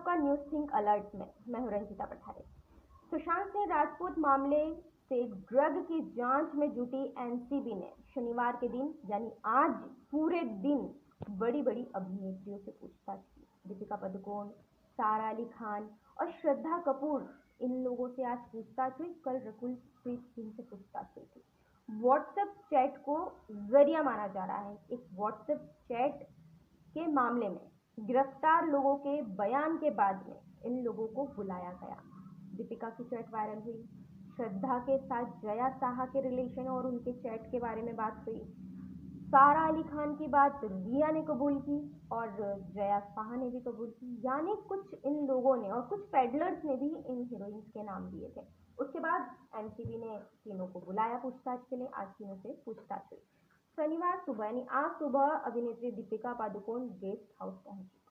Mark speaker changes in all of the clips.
Speaker 1: आपका news think alert में। मैं हूं रंजिता पठारे। सुशांत सिंह राजपूत मामले से ड्रग की जांच में जुटी एनसीबी ने शनिवार के दिन यानी आज पूरे दिन बड़ी बड़ी अभिनेत्रियों से पूछताछ की। दीपिका पादुकोण, सारा अली खान और श्रद्धा कपूर, इन लोगों से आज पूछताछ हुई। कल रकुल प्रीत सिंह से पूछताछ हुई थी। व्हाट्सएप चैट को जरिया माना जा रहा है। एक व्हाट्सएप चैट के मामले में गिरफ्तार लोगों के बयान के बाद में इन लोगों को बुलाया गया। दीपिका की चैट वायरल हुई। श्रद्धा के साथ जया साहा के रिलेशन और उनके चैट के बारे में बात हुई। सारा अली खान की बात रिया ने कबूल की और जया साहा ने भी कबूल की। यानी कुछ इन लोगों ने और कुछ पेडलर्स ने भी इन हीरोइंस के नाम दिए थे। उसके बाद एनसीबी ने तीनों को बुलाया पूछताछ के लिए। आज तीनों से पूछताछ हुई। शनिवार सुबह यानी आज सुबह अभिनेत्री दीपिका पादुकोण गेस्ट हाउस पहुंची।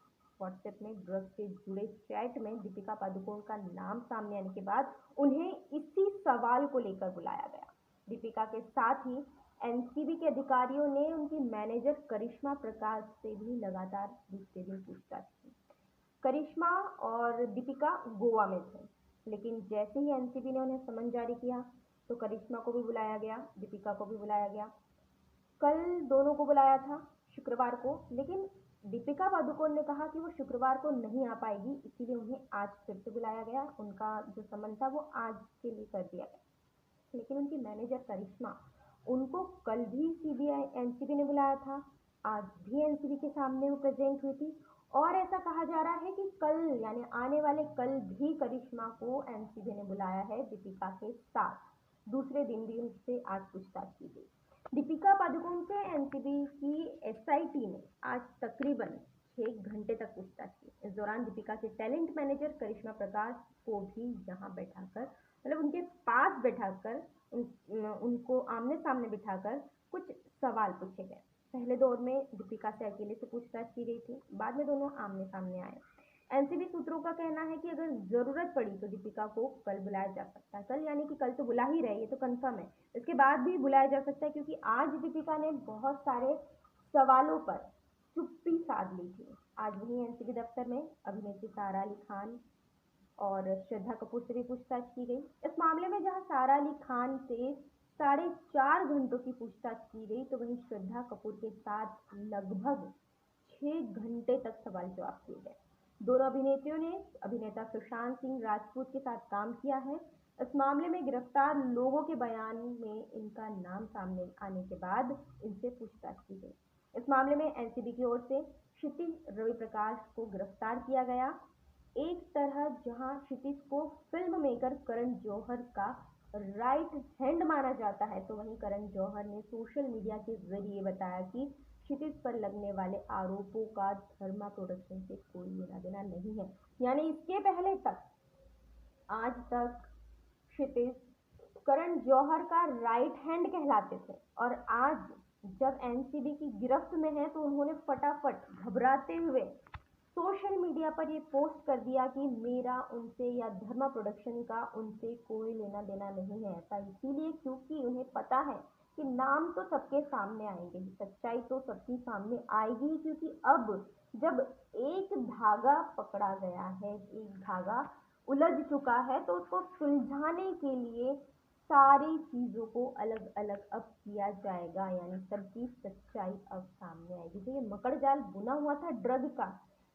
Speaker 1: व्हाट्सएप में ड्रग से जुड़े चैट में दीपिका पादुकोण का नाम सामने आने के बाद उन्हें इसी सवाल को लेकर बुलाया गया। दीपिका के साथ ही एनसीबी के अधिकारियों ने उनकी मैनेजर करिश्मा प्रकाश से भी लगातार दूसरे दिन पूछताछ की। करिश्मा और दीपिका गोवा में थे, लेकिन जैसे ही एनसीबी ने उन्हें समन जारी किया तो करिश्मा को भी बुलाया गया, दीपिका को भी बुलाया गया। कल दोनों को बुलाया था शुक्रवार को, लेकिन दीपिका पादुकोण ने कहा कि वो शुक्रवार को नहीं आ पाएगी, इसीलिए उन्हें आज फिर से बुलाया गया। उनका जो समन था वो आज के लिए कर दिया गया। लेकिन उनकी मैनेजर करिश्मा, उनको कल भी सीबीआई एनसीबी ने बुलाया था, आज भी एनसीबी के सामने वो प्रेजेंट हुई थी। और ऐसा कहा जा रहा है कि कल यानी आने वाले कल भी करिश्मा को एनसीबी ने बुलाया है दीपिका के साथ। दूसरे दिन भी उनसे आज पूछताछ की गई। दीपिका पादुकोण से एनसीबी की एसआईटी ने आज तकरीबन 6 घंटे तक पूछताछ की। इस दौरान दीपिका के टैलेंट मैनेजर करिश्मा प्रकाश को भी यहाँ बैठाकर, मतलब उनके पास बैठाकर उनको आमने सामने बिठाकर कुछ सवाल पूछे गए। पहले दौर में दीपिका से अकेले से पूछताछ की गई थी, बाद में दोनों आमने सामने आए। एनसीबी सूत्रों का कहना है कि अगर जरूरत पड़ी तो दीपिका को कल बुलाया जा सकता है। कल यानी कि कल तो बुला ही रहे, ये तो कंफर्म है। इसके बाद भी बुलाया जा सकता है, क्योंकि आज दीपिका ने बहुत सारे सवालों पर चुप्पी साध ली थी। आज वहीं एनसीबी दफ्तर में अभिनेत्री सारा अली खान और श्रद्धा कपूर से भी पूछताछ की गई। इस मामले में जहां सारा अली खान से 4.5 घंटों की पूछताछ की गई, तो वहीं श्रद्धा कपूर के साथ लगभग 6 घंटे तक सवाल जवाब किए गए। दोनों अभिनेत्रियों ने अभिनेता सुशांत सिंह राजपूत के साथ काम किया है। इस मामले में गिरफ्तार लोगों के बयान में इनका नाम सामने आने के बाद इनसे पूछताछ की गई। इस मामले में एनसीबी की ओर से क्षितिज रवि प्रकाश को गिरफ्तार किया गया। एक तरह जहां क्षितिज को फिल्म मेकर करण जौहर का राइट हैंड माना जाता है, तो वहीं करण जौहर ने सोशल मीडिया के जरिए बताया कि क्षितिज पर लगने वाले आरोपों का धर्मा प्रोडक्शन से कोई लेना देना नहीं है। यानी इसके पहले तक आज तक क्षितिज करण जौहर का राइट हैंड कहलाते थे, और आज जब एनसीबी की गिरफ्त में है तो उन्होंने फटाफट घबराते हुए सोशल मीडिया पर ये पोस्ट कर दिया कि मेरा उनसे या धर्मा प्रोडक्शन का उनसे कोई लेना देना नहीं है। ऐसा इसीलिए क्योंकि उन्हें पता है कि नाम तो सबके सामने आएंगे ही, सच्चाई तो सबके सामने आएगी ही, क्योंकि अब जब एक धागा पकड़ा गया है, एक धागा उलझ चुका है, तो उसको सुलझाने के लिए सारी चीज़ों को अलग अलग अब किया जाएगा, यानी सबकी सच्चाई अब सामने आएगी। जो ये मकड़ जाल बुना हुआ था ड्रग का,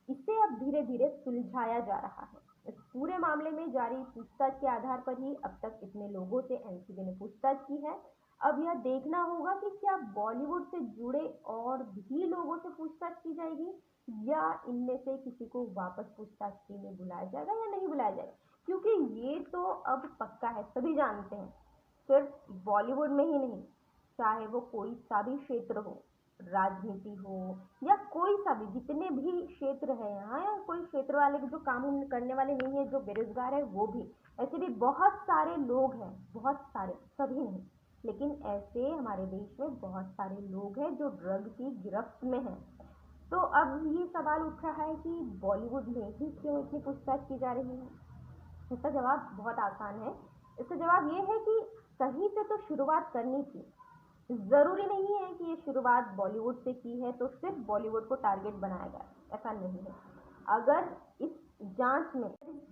Speaker 1: इसे अब धीरे धीरे सुलझाया जा रहा है। इस पूरे मामले में जारी पूछताछ के आधार पर ही अब तक इतने लोगों से एनसीबी ने पूछताछ की है। अब यह देखना होगा कि क्या बॉलीवुड से जुड़े और भी लोगों से पूछताछ की जाएगी, या इनमें से किसी को वापस पूछताछ के लिए बुलाया जाएगा या नहीं बुलाया जाएगा। क्योंकि ये तो अब पक्का है, सभी जानते हैं, सिर्फ बॉलीवुड में ही नहीं, चाहे वो कोई सा भी क्षेत्र हो, राजनीति हो या कोई सा भी, जितने भी क्षेत्र है यहाँ, या कोई क्षेत्र वाले जो काम करने वाले नहीं है, जो बेरोजगार है वो भी, ऐसे भी बहुत सारे लोग हैं, बहुत सारे, सभी नहीं, लेकिन ऐसे हमारे देश में बहुत सारे लोग हैं जो ड्रग की गिरफ्त में हैं। तो अब ये सवाल उठ रहा है कि बॉलीवुड में ही क्यों इतनी पूछताछ की जा रही है। इसका जवाब बहुत आसान है। इसका जवाब ये है कि कहीं से तो शुरुआत करनी थी। ज़रूरी नहीं है कि ये शुरुआत बॉलीवुड से की है तो सिर्फ बॉलीवुड को टारगेट बनाया गया, ऐसा नहीं है। अगर इस जांच में,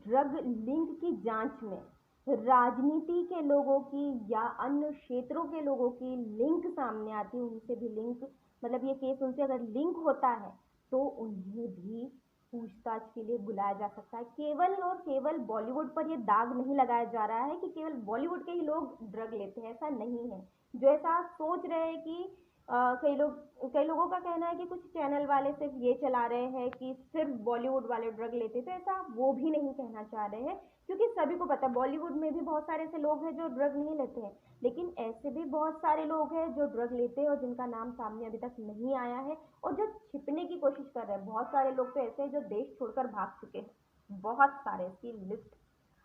Speaker 1: ड्रग लिंक की जांच में राजनीति के लोगों की या अन्य क्षेत्रों के लोगों की लिंक सामने आती है, उनसे भी लिंक, मतलब ये केस उनसे अगर लिंक होता है तो उन्हें भी पूछताछ के लिए बुलाया जा सकता है। केवल और केवल बॉलीवुड पर ये दाग नहीं लगाया जा रहा है कि केवल बॉलीवुड के ही लोग ड्रग लेते हैं, ऐसा नहीं है। जो ऐसा सोच रहे हैं कि कई लोगों का कहना है कि कुछ चैनल वाले सिर्फ ये चला रहे हैं कि सिर्फ बॉलीवुड वाले ड्रग लेते, तो ऐसा वो भी नहीं कहना चाह रहे हैं, क्योंकि सभी को पता है बॉलीवुड में भी बहुत सारे ऐसे लोग हैं जो ड्रग नहीं लेते हैं, लेकिन ऐसे भी बहुत सारे लोग हैं जो ड्रग लेते हैं और जिनका नाम सामने अभी तक नहीं आया है और जो छिपने की कोशिश कर रहे हैं। बहुत सारे लोग तो ऐसे हैं जो देश छोड़कर भाग चुके हैं, बहुत सारे, इसकी लिस्ट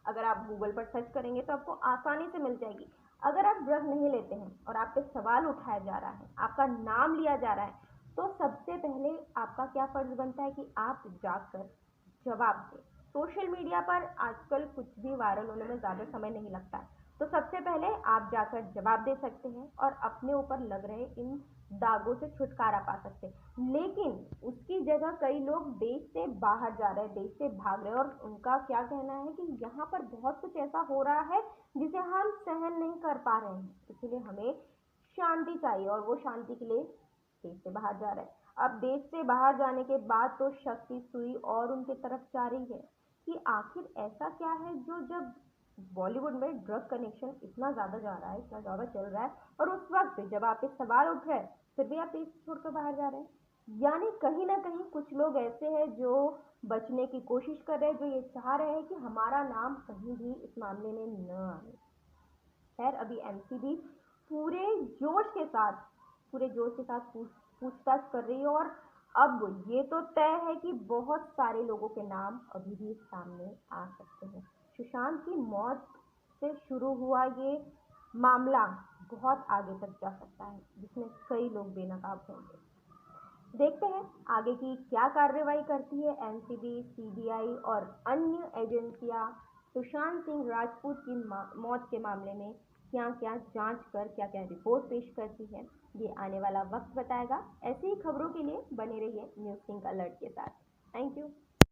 Speaker 1: अगर आप गूगल पर सर्च करेंगे तो आपको आसानी से मिल जाएगी। अगर आप ड्रग नहीं लेते हैं और आप पे सवाल उठाया जा रहा है, आपका नाम लिया जा रहा है, तो सबसे पहले आपका क्या फर्ज बनता है कि आप जाकर जवाब दें। सोशल मीडिया पर आजकल कुछ भी वायरल होने में ज़्यादा समय नहीं लगता है, तो सबसे पहले आप जाकर जवाब दे सकते हैं और अपने ऊपर लग रहे इन दागों से छुटकारा पा सकते हैं। लेकिन उसकी जगह कई लोग देश से बाहर जा रहे हैं, देश से भाग रहे हैं, और उनका क्या कहना है कि यहाँ पर बहुत कुछ ऐसा हो रहा है जिसे हम सहन नहीं कर पा रहे हैं, इसलिए हमें शांति चाहिए, और वो शांति के लिए देश से बाहर जा रहे हैं। अब देश से बाहर जाने के बाद तो शक की सुई और उनकी तरफ जा रही है कि आखिर ऐसा क्या है जो, जब बॉलीवुड में ड्रग कनेक्शन इतना ज़्यादा जा रहा है, इतना ज़्यादा चल रहा है, और उस वक्त जब आप इस सवाल उठ रहे हैं फिर भी आप देश छोड़कर बाहर जा रहे हैं। यानी कहीं ना कहीं कुछ लोग ऐसे हैं जो बचने की कोशिश कर रहे हैं, जो ये चाह रहे हैं कि हमारा नाम कहीं भी इस मामले में न आए। खैर, अभी एनसीबी पूरे जोश के साथ पूछताछ कर रही है, और अब ये तो तय है कि बहुत सारे लोगों के नाम अभी भी सामने आ सकते हैं। सुशांत की मौत से शुरू हुआ ये मामला बहुत आगे तक जा सकता है, जिसमें कई लोग बेनकाब होंगे। देखते हैं आगे की क्या कार्रवाई करती है एनसीबी, सीबीआई और अन्य एजेंसियां सुशांत सिंह राजपूत की मौत के मामले में क्या क्या जांच कर क्या क्या रिपोर्ट पेश करती है, ये आने वाला वक्त बताएगा। ऐसी ही खबरों के लिए बने रहिए न्यूज़ सिंक अलर्ट के साथ। Thank you.